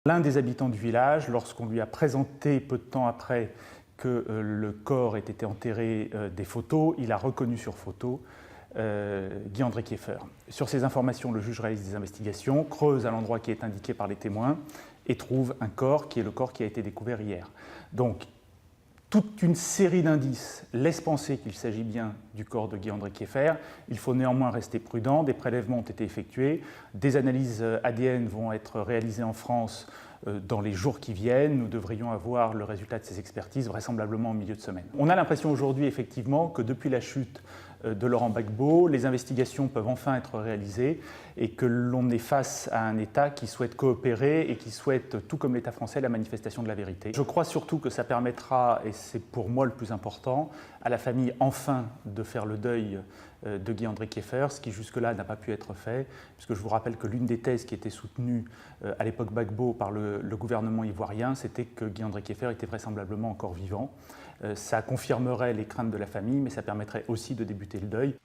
L'un des habitants du village, lorsqu'on lui a présenté peu de temps après que le corps ait été enterré des photos, il a reconnu sur photo Guy-André Kieffer. Sur ces informations, le juge réalise des investigations, creuse à l'endroit qui est indiqué par les témoins et trouve un corps qui est le corps qui a été découvert hier. Donc, toute une série d'indices laisse penser qu'il s'agit bien du corps de Guy-André Kieffer. Il faut néanmoins rester prudent. Des prélèvements ont été effectués. Des analyses ADN vont être réalisées en France dans les jours qui viennent. Nous devrions avoir le résultat de ces expertises vraisemblablement au milieu de semaine. On a l'impression aujourd'hui effectivement que depuis la chute de Laurent Gbagbo, les investigations peuvent enfin être réalisées et que l'on est face à un État qui souhaite coopérer et qui souhaite, tout comme l'État français, la manifestation de la vérité. Je crois surtout que ça permettra, et c'est pour moi le plus important, à la famille enfin de faire le deuil de Guy-André Kieffer, ce qui jusque-là n'a pas pu être fait, puisque je vous rappelle que l'une des thèses qui était soutenue à l'époque Gbagbo par le gouvernement ivoirien, c'était que Guy-André Kieffer était vraisemblablement encore vivant. Ça confirmerait les craintes de la famille, mais ça permettrait aussi de débuter le deuil.